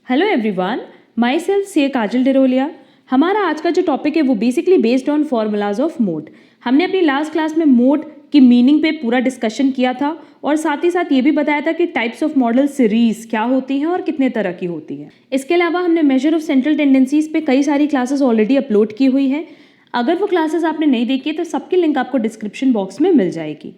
Hello everyone, my self सी काजल डिरोलिया। हमारा आज का जो टॉपिक है वो basically based on formulas of mode. हमने अपनी लास्ट क्लास में मोड की मीनिंग पे पूरा डिस्कशन किया था और साथ ही साथ ये भी बताया था कि टाइप्स ऑफ मॉडल सीरीज क्या होती हैं और कितने तरह की होती हैं। इसके अलावा हमने मेजर ऑफ सेंट्रल टेंडेंसीज पे कई सारी क्लासेस ऑलरेडी अपलोड की हुई हैं। अगर वो क्लासेस आपने नहीं देखी है तो सबकी लिंक आपको डिस्क्रिप्शन बॉक्स में मिल जाएगी।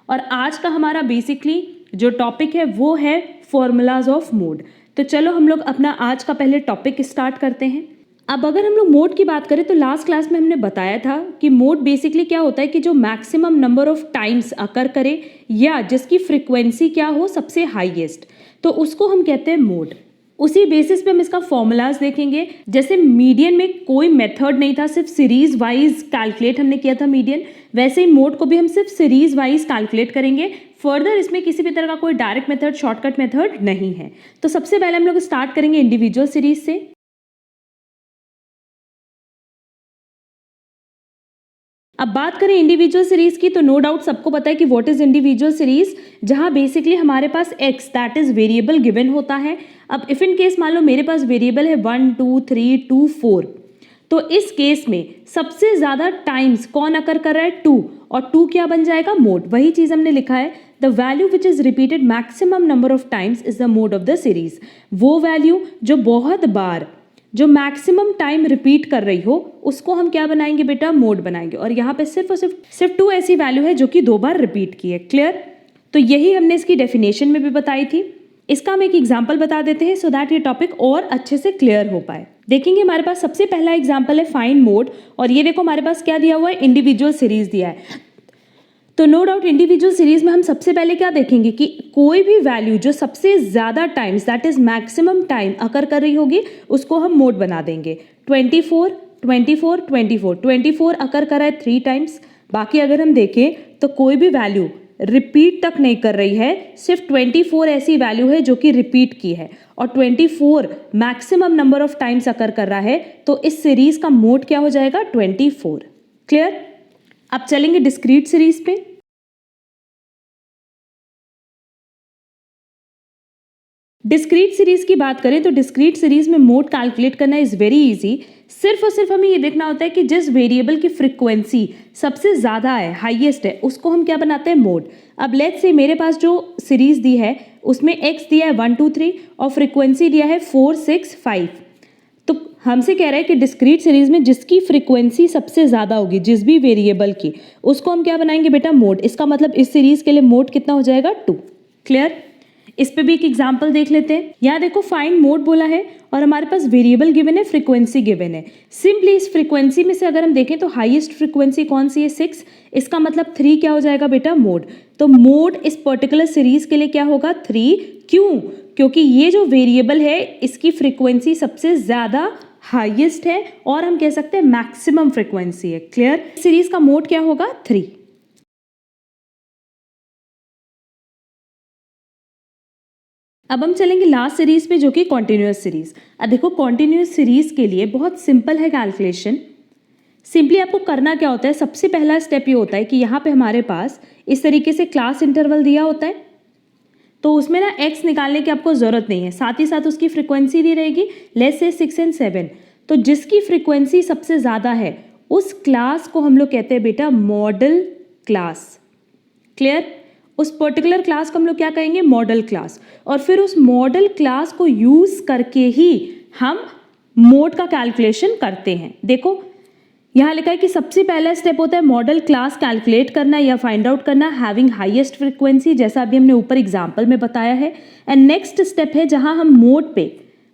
और आज का हमारा बेसिकली जो टॉपिक है वो है फॉर्मूलाज ऑफ मोड। तो चलो हम लोग अपना आज का पहले टॉपिक स्टार्ट करते हैं। अब अगर हम लोग मोड की बात करें तो लास्ट क्लास में हमने बताया था कि मोड बेसिकली क्या होता है कि जो मैक्सिमम नंबर ऑफ टाइम्स अकर करे या जिसकी फ्रीक्वेंसी क्या हो सबसे हाईएस्ट, तो उसको हम कहते हैं मोड। उसी बेसिस पे हम इसका फॉर्मूलाज देखेंगे। जैसे मीडियन में कोई मेथड नहीं था, सिर्फ सीरीज वाइज कैलकुलेट हमने किया था मीडियन, वैसे ही मोड को भी हम सिर्फ सीरीज वाइज कैलकुलेट करेंगे। फर्दर इसमें किसी भी तरह का कोई डायरेक्ट मेथड, शॉर्टकट मेथड नहीं है। तो सबसे पहले हम लोग स्टार्ट करेंगे इंडिविजुअल सीरीज से। अब बात करें इंडिविजुअल सीरीज की तो नो डाउट सबको पता है कि व्हाट इज इंडिविजुअल सीरीज, जहां बेसिकली हमारे पास x that is variable given होता है। अब इफ इन केस मान लो मेरे पास वेरिएबल है 1 2 3 2 4, तो इस केस में सबसे ज्यादा टाइम्स कौन अकर कर रहा है 2, और 2 क्या बन जाएगा मोड। वही चीज हमने लिखा है the value which is repeated maximum number of times is the mode of the series. वो वैल्यू जो बहुत बार, जो मैक्सिमम टाइम रिपीट कर रही हो, उसको हम क्या बनाएंगे बेटा, मोड बनाएंगे। और यहाँ पे सिर्फ और सिर्फ 2 ऐसी वैल्यू है जो कि 2 बार रिपीट की है। क्लियर? तो यही हमने इसकी डेफिनेशन में भी बताई थी। इसका हम एक एग्जांपल बता देते हैं सो दैट ये टॉपिक और अच्छे से क्लियर हो पाए। देखेंगे हमारे पास सबसे पहला एग्जांपल है फाइंड मोड, और ये देखो हमारे पास क्या दिया हुआ है, इंडिविजुअल सीरीज दिया है। तो नो डाउट इंडिविजुअल सीरीज में हम सबसे पहले क्या देखेंगे कि कोई भी वैल्यू जो सबसे ज्यादा times that is maximum time occur कर रही होगी उसको हम मोड बना देंगे। 24 24 24 24 अकर कर रहा है 3 टाइम्स। बाकी अगर हम देखें तो कोई भी वैल्यू रिपीट तक नहीं कर रही है, सिर्फ 24 ऐसी वैल्यू है जो कि रिपीट की है, और 24 मैक्सिमम नंबर ऑफ टाइम्स अकर कर रहा है, तो इस सीरीज का मोड क्या हो जाएगा, 24। क्लियर? अब चलेंगे डिस्क्रीट सीरीज पे। डिस्क्रीट सीरीज की बात करें तो डिस्क्रीट सीरीज में मोड कैलकुलेट करना इज वेरी इजी। सिर्फ और सिर्फ हमें ये देखना होता है कि जिस वेरिएबल की फ्रीक्वेंसी सबसे ज्यादा है, हाईएस्ट है, उसको हम क्या बनाते हैं, मोड। अब लेट्स से मेरे पास जो सीरीज दी है उसमें x दिया है 1 2 3 और फ्रीक्वेंसी दिया है 4 6 5। तो हमसे कह रहा है कि डिस्क्रीट सीरीज में जिसकी फ्रीक्वेंसी सबसे ज्यादा होगी, जिस भी वेरिएबल की, उसको हम क्या बनाएंगे बेटा, मोड। इसका मतलब इस सीरीज के लिए मोड कितना हो जाएगा, 2। क्लियर? इस पे भी एक एग्जांपल देख लेते हैं। यहाँ देखो फाइंड मोड बोला है और हमारे पास वेरिएबल गिवन है, फ्रीक्वेंसी गिवन है। सिंपली इस फ्रीक्वेंसी में से अगर हम देखें तो हाईएस्ट फ्रीक्वेंसी कौन सी है, 6। इसका मतलब 3 क्या हो जाएगा बेटा, मोड। तो मोड इस पर्टिकुलर सीरीज के लिए क्या होगा, 3। क्यों? क्योंकि ये जो वेरिएबल है इसकी फ्रीक्वेंसी सबसे ज्यादा हाईएस्ट है और हम कह सकते हैं मैक्सिमम फ्रीक्वेंसी है। क्लियर? सीरीज का मोड क्या होगा, 3। अब हम चलेंगे लास्ट सीरीज पे जो कि कॉन्टिन्यूअस सीरीज। अब देखो कॉन्टिन्यूअस सीरीज के लिए बहुत सिंपल है कैलकुलेशन। सिंपली आपको करना क्या होता है, सबसे पहला स्टेप ये होता है कि यहाँ पे हमारे पास इस तरीके से क्लास इंटरवल दिया होता है, तो उसमें ना x निकालने की आपको जरूरत नहीं है, साथ ही साथ उसकी फ्रीक्वेंसी दी रहेगी, लेट्स से 6 और 7। तो जिसकी फ्रीक्वेंसी सबसे ज्यादा है उस क्लास को हम लोग कहते हैं बेटा मॉडल क्लास। क्लियर? उस पर्टिकुलर क्लास को हम लोग क्या कहेंगे, मॉडल क्लास। और फिर उस मॉडल क्लास को यूज करके ही हम मोड का कैलकुलेशन करते हैं। देखो यहां लिखा है कि सबसे पहला स्टेप होता है मॉडल क्लास कैलकुलेट करना या फाइंड आउट करना हैविंग हाईएस्ट फ्रीक्वेंसी, जैसा अभी हमने ऊपर एग्जांपल में बताया है। एंड नेक्स्ट स्टेप है जहां हम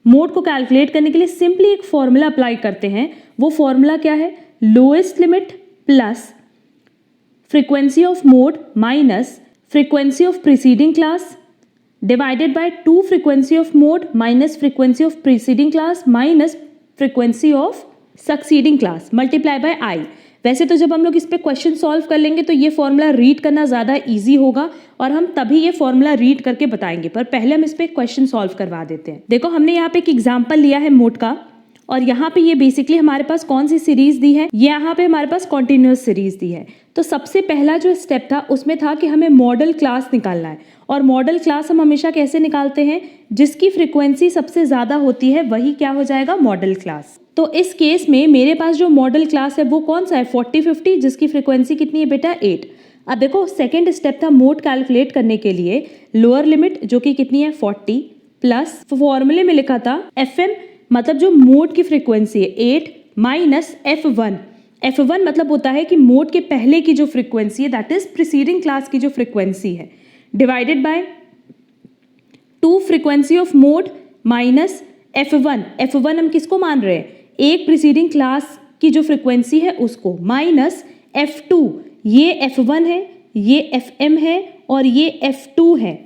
मोड को कैलकुलेट करने के लिए सिंपली एक फॉर्मूला अप्लाई करते हैं। वो फॉर्मूला क्या है, lowest limit plus frequency of mode minus frequency of preceding class divided by 2 frequency of mode minus frequency of preceding class minus frequency of succeeding class multiply by I। वैसे तो जब हम लोग इस पे क्वेश्चन सॉल्व कर लेंगे तो ये फॉर्मूला रीड करना ज़्यादा इजी होगा और हम तभी ये फॉर्मूला रीड करके बताएंगे, पर पहले हम इस पे क्वेश्चन सॉल्व करवा देते हैं। देखो हमने यहाँ पे एक एग्जाम्पल लिया है मोड का, और यहाँ पे ये बेसिकली हमारे पास कौन सी सीरीज दी है, ये यहाँ पे हमारे पास कॉन्टिन्यूअस सीरीज दी है। तो सबसे पहला जो स्टेप था उसमें था कि हमें मॉडल क्लास निकालना है, और मॉडल क्लास हम हमेशा कैसे निकालते हैं, जिसकी फ्रीक्वेंसी सबसे ज्यादा होती है वही क्या हो जाएगा, मॉडल क्लास। तो इस केस में मेरे पास जो मॉडल क्लास है वो कौन सा है, 4050, जिसकी फ्रीक्वेंसी कितनी है बेटा, 8। अब देखो सेकेंड स्टेप था मोड कैलकुलेट करने के लिए, लोअर लिमिट जो कि कितनी है 40 प्लस फॉर्मूले में लिखा था FM मतलब जो मोड की फ्रीक्वेंसी है 8 माइनस F1 मतलब होता है कि मोड के पहले की जो फ्रीक्वेंसी है दैट इज प्रीसीडिंग क्लास की जो फ्रीक्वेंसी है, divided by 2 frequency of mode minus F1 हम किसको मान रहे हैं, एक प्रीसीडिंग क्लास की जो फ्रीक्वेंसी है उसको, माइनस F2, ये F1 है, ये FM है और ये F2 है।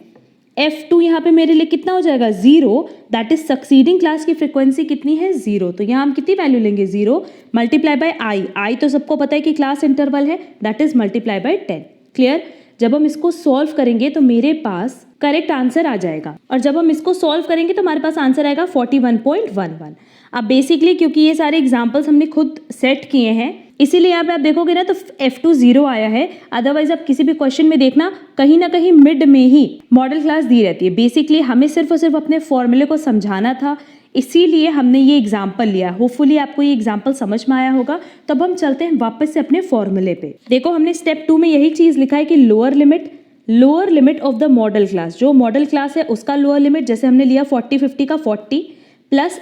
F2 यहाँ पे मेरे लिए कितना हो जाएगा, 0, दैट इज सक्सीडिंग क्लास की फ्रीक्वेंसी कितनी है, 0। तो यहाँ हम कितनी वैल्यू लेंगे, 0 मल्टीप्लाई बाय आई तो सबको पता है कि क्लास इंटरवल है, that is multiply by 10। Clear. जब हम इसको सॉल्व करेंगे तो मेरे पास करेक्ट आंसर आ जाएगा, और जब हम इसको सॉल्व करेंगे तो हमारे पास आंसर आएगा 41.11। अब बेसिकली क्योंकि ये सारे एग्जाम्पल्स हमने खुद सेट किए हैं इसीलिए यहाँ पे आप देखोगे ना तो F2 0 आया है, अदरवाइज आप किसी भी क्वेश्चन में देखना कहीं ना कहीं मिड में ही मॉडल क्लास दी रहती है। बेसिकली हमें सिर्फ और सिर्फ अपने फॉर्मूले को समझाना था, इसीलिए हमने ये एग्जाम्पल लिया। होपफुली आपको ये एग्जाम्पल समझ में आया होगा। तब हम चलते हैं वापस से अपने फॉर्मूले पे। देखो हमने स्टेप 2 में यही चीज लिखा है कि lower limit of the model class, जो मॉडल क्लास है उसका लोअर लिमिट, जैसे हमने लिया 40-50 का 40 प्लस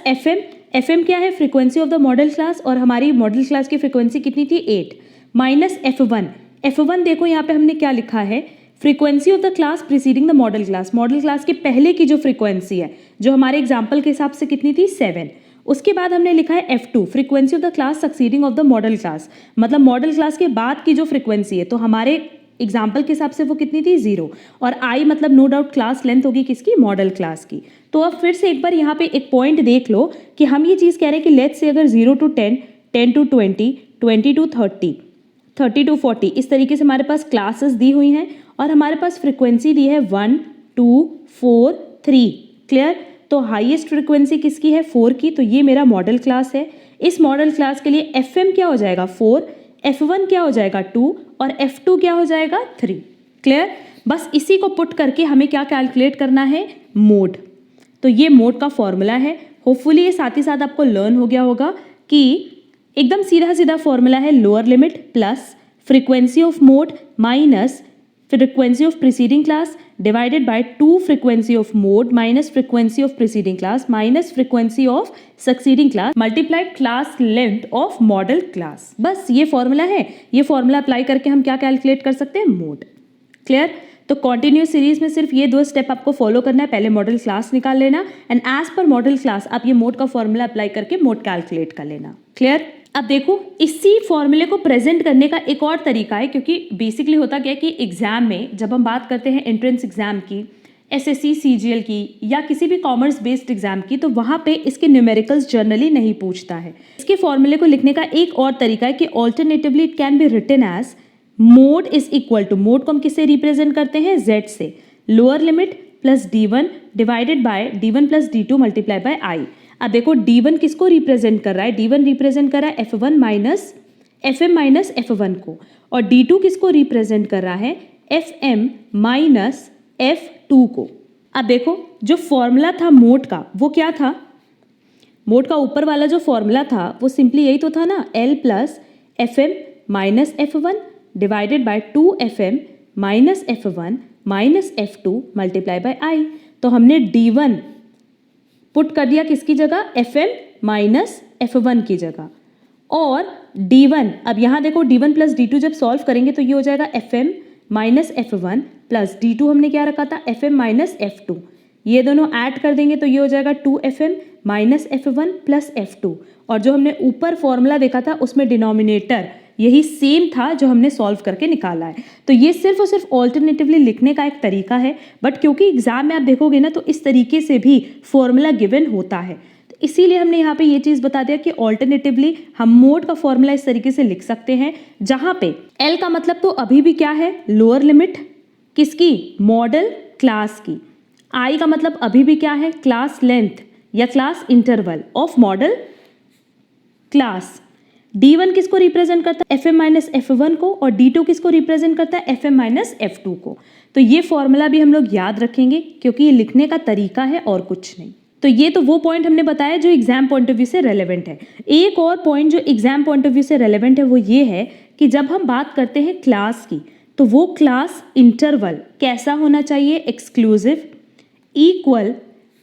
FM क्या है, frequency of the model class, और हमारी मॉडल क्लास की फ्रीक्वेंसी कितनी थी 8, माइनस F1 देखो यहाँ पे हमने क्या लिखा है, frequency of the class preceding the model class के पहले की जो फ्रीक्वेंसी है जो हमारे एग्जाम्पल के हिसाब से कितनी थी 7। उसके बाद हमने लिखा है F2 frequency of the class succeeding of the model class, मतलब मॉडल क्लास के बाद की जो फ्रीक्वेंसी है, तो हमारे एग्जाम्पल के हिसाब से वो कितनी थी 0, और I मतलब नो डाउट क्लास लेंथ होगी किसकी, मॉडल क्लास की। तो अब फिर से एक बार यहाँ पे एक पॉइंट देख लो कि हम ये चीज़ कह रहे हैं कि लेट्स से अगर 0 to 10, 10 to 20, 20 to 30, 30 to 40 इस तरीके से हमारे पास क्लासेस दी हुई हैं, और हमारे पास फ्रीक्वेंसी दी है 1, 2, 4, 3। क्लियर। तो हाईएस्ट फ्रीक्वेंसी किसकी है, 4 की, तो ये मेरा मॉडल क्लास है। इस मॉडल क्लास के लिए FM क्या हो जाएगा 4, F1 क्या हो जाएगा 2 और F2 क्या हो जाएगा 3। क्लियर। बस इसी को पुट करके हमें क्या कैलकुलेट करना है, मोड। तो ये मोड का फॉर्मूला है। होपफुली ये साथ ही साथ आपको लर्न हो गया होगा कि एकदम सीधा सीधा फॉर्मूला है, lower limit plus frequency of mode minus frequency of preceding class divided by 2 frequency of mode minus frequency of preceding class minus frequency of succeeding class multiply class length of model class. बस ये formula है। ये formula apply करके हम क्या calculate कर सकते हैं, मोड। क्लियर। तो कॉन्टिन्यूस सीरीज में सिर्फ ये 2 स्टेप आपको फॉलो करना है। पहले मॉडल क्लास निकाल लेना एंड एज पर मॉडल क्लास आप ये मोड का फॉर्मूला अप्लाई करके मोड कैलकुलेट कर लेना। क्लियर। अब देखो इसी फॉर्मूले को प्रेजेंट करने का एक और तरीका है, क्योंकि बेसिकली होता क्या है कि एग्जाम में जब हम बात करते हैं एंट्रेंस एग्जाम की, SSC CGL की या किसी भी कॉमर्स बेस्ड एग्जाम की, तो वहाँ पे इसके न्यूमेरिकल्स जनरली नहीं पूछता है। इसके फॉर्मूले को लिखने का एक और तरीका है कि alternatively it can be written as mode is equal to, mode को हम किससे रिप्रेजेंट करते हैं, Z से, lower limit plus D1 divided by D1 plus D2 multiply by I। अब देखो D1 किसको रिप्रेजेंट कर रहा है, D1 रिप्रेजेंट कर रहा है F1 minus FM minus F1 को, और D2 किसको रिप्रेजेंट कर रहा है, FM माइनस F2 को। अब देखो जो फॉर्मूला था मोड का वो क्या था, मोड का ऊपर वाला जो फॉर्मूला था वो सिंपली यही तो था ना, L plus FM minus F1 divided by 2FM minus F1 minus F2 multiply by I। तो हमने D1 पुट कर दिया किसकी जगह, FM माइनस F1 की जगह, और D1 अब यहाँ देखो D1 प्लस D2 जब सॉल्व करेंगे तो ये हो जाएगा FM minus F1 plus D2 हमने क्या रखा था, FM माइनस F2। ये दोनों ऐड कर देंगे तो ये हो जाएगा 2FM minus F1 plus F2, और जो हमने ऊपर फॉर्मूला देखा था उसमें डिनोमिनेटर यही सेम था जो हमने सॉल्व करके निकाला है। तो ये सिर्फ और सिर्फ ऑल्टरनेटिवली लिखने का एक तरीका है, बट क्योंकि एग्जाम में आप देखोगे ना तो इस तरीके से भी फॉर्मूला गिवन होता है, तो इसीलिए हमने यहाँ पे ये चीज़ बता दिया कि ऑल्टरनेटिवली हम मोड का फॉर्मूला इस तरीके से लिख सकते हैं, जहाँ पे L का मतलब तो अभी भी क्या है, लोअर लिमिट किसकी, मॉडल क्लास की, I का मतलब अभी भी क्या है, क्लास लेंथ या class interval of model class D1 किसको रिप्रेजेंट करता है, FM माइनस F1 को, और D2 किसको रिप्रेजेंट करता है, FM माइनस F2 को। तो ये फॉर्मूला भी हम लोग याद रखेंगे क्योंकि ये लिखने का तरीका है और कुछ नहीं। तो ये तो वो पॉइंट हमने बताया जो एग्जाम पॉइंट ऑफ व्यू से रेलेवेंट है। एक और पॉइंट जो एग्जाम पॉइंट ऑफ व्यू से रेलेवेंट है वो ये है कि जब हम बात करते हैं क्लास की, तो वो क्लास इंटरवल कैसा होना चाहिए, एक्सक्लूसिव, इक्वल,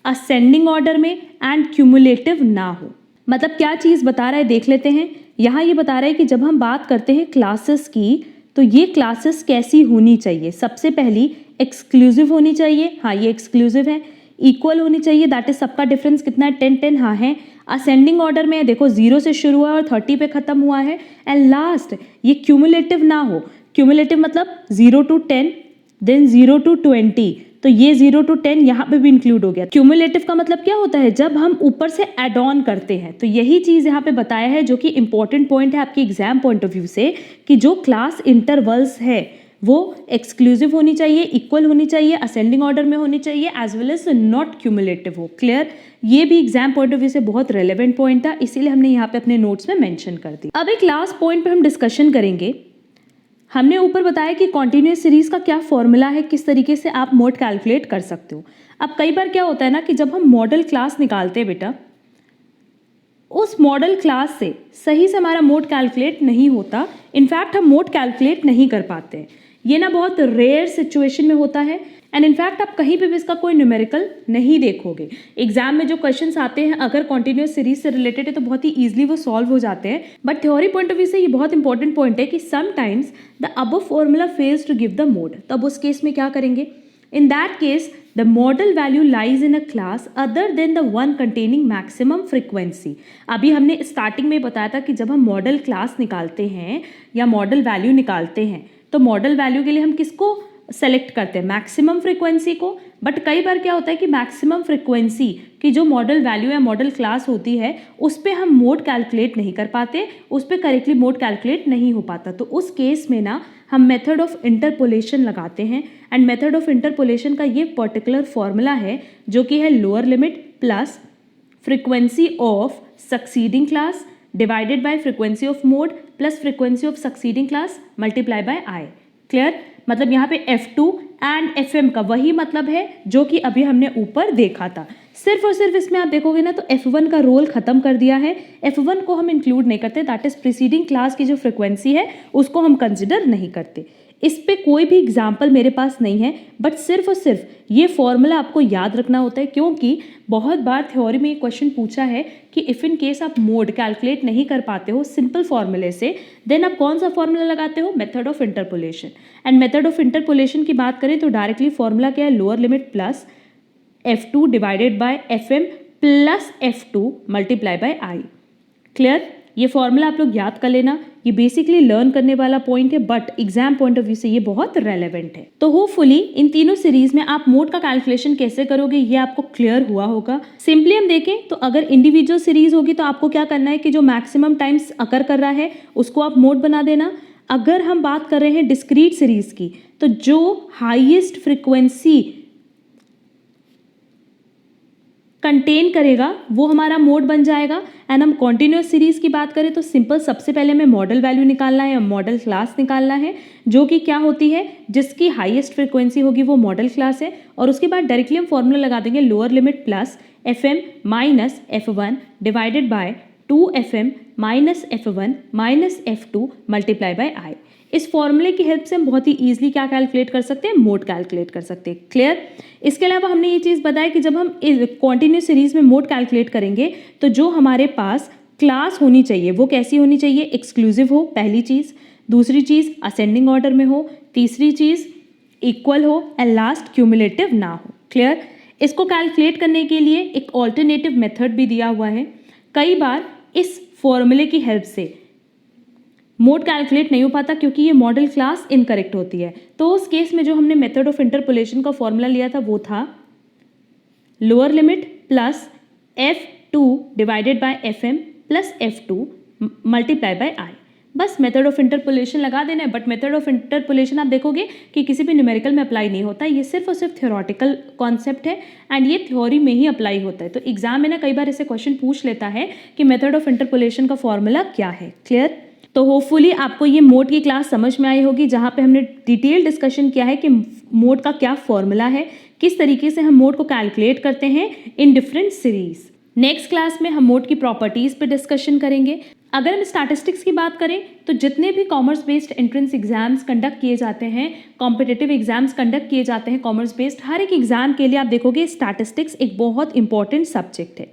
असेंडिंग ऑर्डर में एंड क्यूमुलेटिव ना हो। मतलब क्या चीज़ बता रहा है देख लेते हैं। यहाँ ये बता रहा है कि जब हम बात करते हैं क्लासेस की, तो ये क्लासेस कैसी होनी चाहिए। सबसे पहली एक्सक्लूसिव होनी चाहिए, हाँ ये एक्सक्लूसिव है। इक्वल होनी चाहिए, दैट इज सबका डिफरेंस कितना है, 10-10, हाँ है। असेंडिंग ऑर्डर में देखो 0 से शुरू हुआ और 30 पे खत्म हुआ है। एंड लास्ट ये क्यूमुलेटिव ना हो। क्यूमुलेटिव मतलब 0 to 10 देन 0 to 20, तो ये 0 to 10 यहाँ पे भी इंक्लूड हो गया। क्यूमुलेटिव का मतलब क्या होता है, जब हम ऊपर से एड ऑन करते हैं। तो यही चीज़ यहाँ पे बताया है जो कि इंपॉर्टेंट पॉइंट है आपके एग्जाम पॉइंट ऑफ व्यू से, कि जो क्लास इंटरवल्स है वो एक्सक्लूसिव होनी चाहिए, इक्वल होनी चाहिए, असेंडिंग ऑर्डर में होनी चाहिए, as well as not cumulative हो। क्लियर, ये भी एग्जाम पॉइंट ऑफ व्यू से बहुत रेलेवेंट पॉइंट था, इसीलिए हमने यहाँ पे अपने नोट्स में मेंशन कर दी। अब एक लास्ट पॉइंट पे हम डिस्कशन करेंगे। हमने ऊपर बताया कि कॉन्टिन्यूस सीरीज का क्या फॉर्मूला है, किस तरीके से आप मोड कैलकुलेट कर सकते हो। अब कई बार क्या होता है ना कि जब हम मॉडल क्लास निकालते हैं बेटा, उस मॉडल क्लास से सही से हमारा मोड कैलकुलेट नहीं होता। इनफैक्ट हम मोड कैलकुलेट नहीं कर पाते हैं। ये ना बहुत रेयर सिचुएशन में होता है, एंड इनफैक्ट आप कहीं पे भी इसका कोई न्यूमेरिकल नहीं देखोगे। एग्जाम में जो क्वेश्चंस आते हैं अगर कॉन्टिन्यूस सीरीज से रिलेटेड है तो बहुत ही ईजिली वो सॉल्व हो जाते हैं, but theory point of view से ये बहुत इंपॉर्टेंट पॉइंट है कि sometimes the above formula fails to give the mode. तब उस केस में क्या करेंगे, in that case the model value lies in a class other than the one containing maximum frequency। अभी हमने स्टार्टिंग में बताया था कि जब हम मॉडल क्लास निकालते हैं या मॉडल वैल्यू निकालते हैं तो मॉडल वैल्यू के लिए हम किसको सेलेक्ट करते हैं, मैक्सिमम फ्रीक्वेंसी को। बट कई बार क्या होता है कि मैक्सिमम फ्रीक्वेंसी की जो मॉडल वैल्यू या मॉडल क्लास होती है उस पर हम मोड कैलकुलेट नहीं कर पाते, उस पर करेक्टली मोड कैलकुलेट नहीं हो पाता। तो उस केस में ना हम मेथड ऑफ इंटरपोलेशन लगाते हैं, एंड मेथड ऑफ इंटरपोलेशन का ये पर्टिकुलर फॉर्मूला है जो कि है lower limit plus frequency of succeeding class divided by frequency of mode plus frequency of succeeding class multiply by I. Clear, मतलब यहाँ पे F2 एंड FM का वही मतलब है जो कि अभी हमने ऊपर देखा था। सिर्फ और सिर्फ इसमें आप देखोगे ना तो F1 का रोल खत्म कर दिया है। F1 को हम इंक्लूड नहीं करते, दैट इज प्रीसीडिंग क्लास की जो फ्रिक्वेंसी है उसको हम कंसिडर नहीं करते। इस पे कोई भी एग्जाम्पल मेरे पास नहीं है, बट सिर्फ और सिर्फ ये फॉर्मूला आपको याद रखना होता है, क्योंकि बहुत बार थ्योरी में ये क्वेश्चन पूछा है कि इफ़ इन केस आप मोड कैलकुलेट नहीं कर पाते हो सिंपल फॉर्मूले से, देन आप कौन सा फॉर्मूला लगाते हो, method of interpolation. And method of interpolation की बात करें तो डायरेक्टली फॉर्मूला क्या है, lower limit plus F2 divided by FM plus F2 multiply by I. Clear, ये फॉर्मूला आप लोग याद कर लेना। ये बेसिकली लर्न करने वाला पॉइंट है, but exam point of view से ये बहुत रेलेवेंट है। तो होपफुली इन तीनों सीरीज में आप मोड का कैलकुलेशन कैसे करोगे ये आपको क्लियर हुआ होगा। सिंपली हम देखें तो अगर इंडिविजुअल सीरीज होगी तो आपको क्या करना है कि जो मैक्सिमम टाइम्स अकर कर रहा है उसको आप मोड बना देना। अगर हम बात कर रहे हैं डिस्क्रीट सीरीज की तो जो हाईएस्ट फ्रिक्वेंसी कंटेन करेगा वो हमारा मोड बन जाएगा। एंड हम कॉन्टिन्यूस सीरीज की बात करें तो सिंपल सबसे पहले हमें मॉडल वैल्यू निकालना है, मॉडल क्लास निकालना है जो कि क्या होती है, जिसकी हाईएस्ट फ्रीक्वेंसी होगी वो मॉडल क्लास है। और उसके बाद डायरेक्टली हम फॉर्मूला लगा देंगे lower limit plus FM minus F1 divided by 2FM minus F1 minus F2 multiply by I. इस फॉर्मूले की हेल्प से हम बहुत ही ईजिली क्या कैलकुलेट कर सकते हैं, मोड कैलकुलेट कर सकते हैं। क्लियर, इसके अलावा हमने ये चीज़ बताया कि जब हम कॉन्टिन्यूस सीरीज में मोड कैलकुलेट करेंगे तो जो हमारे पास क्लास होनी चाहिए वो कैसी होनी चाहिए, एक्सक्लूसिव हो, पहली चीज़। दूसरी चीज़ असेंडिंग ऑर्डर में हो। तीसरी चीज़ इक्वल हो, एंड लास्ट क्यूमुलेटिव ना हो। क्लियर, इसको कैलकुलेट करने के लिए एक ऑल्टरनेटिव मेथड भी दिया हुआ है। कई बार इस फॉर्मूले की हेल्प से मोड कैलकुलेट नहीं हो पाता क्योंकि ये मॉडल क्लास इनकरेक्ट होती है। तो उस केस में जो हमने मेथड ऑफ इंटरपोलेशन का फॉर्मूला लिया था वो था lower limit plus F2 divided by FM plus F2 multiply by I. बस मेथड ऑफ इंटरपोलेशन लगा देना है, बट मेथड ऑफ इंटरपोलेशन आप देखोगे कि किसी भी न्यूमेरिकल में अप्लाई नहीं होता, ये सिर्फ और सिर्फ थ्योरेटिकल कॉन्सेप्ट है एंड ये थ्योरी में ही अप्लाई होता है। तो एग्जाम में ना कई बार ऐसे क्वेश्चन पूछ लेता है कि मेथड ऑफ इंटरपोलेशन का फॉर्मूला क्या है। क्लियर? तो होपफुली आपको ये मोड की क्लास समझ में आई होगी, जहाँ पे हमने डिटेल डिस्कशन किया है कि मोड का क्या फॉर्मूला है, किस तरीके से हम मोड को कैलकुलेट करते हैं in different series. Next class में हम मोड की प्रॉपर्टीज पे डिस्कशन करेंगे। अगर हम स्टैटिस्टिक्स की बात करें तो जितने भी commerce based entrance exams conduct किए जाते हैं, कॉम्पिटिटिव एग्जाम्स कंडक्ट किए जाते हैं कॉमर्स बेस्ड, हर एक एग्जाम के लिए आप देखोगे स्टैटिस्टिक्स एक बहुत इंपॉर्टेंट सब्जेक्ट है।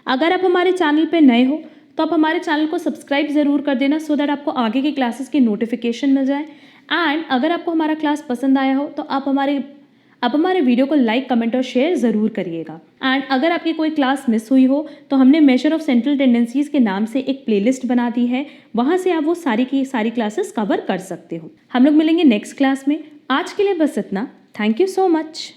अगर आप हमारे चैनल पे नए हो तो आप हमारे चैनल को सब्सक्राइब ज़रूर कर देना, सो दैट आपको आगे की क्लासेस की नोटिफिकेशन मिल जाए। एंड अगर आपको हमारा क्लास पसंद आया हो तो आप हमारे वीडियो को लाइक, कमेंट और शेयर ज़रूर करिएगा। एंड अगर आपकी कोई क्लास मिस हुई हो तो हमने मेजर ऑफ सेंट्रल टेंडेंसीज के नाम से एक प्लेलिस्ट बना दी है, वहाँ से आप वो सारी की सारी क्लासेस कवर कर सकते हो। हम लोग मिलेंगे नेक्स्ट क्लास में। आज के लिए बस इतना। Thank you so much.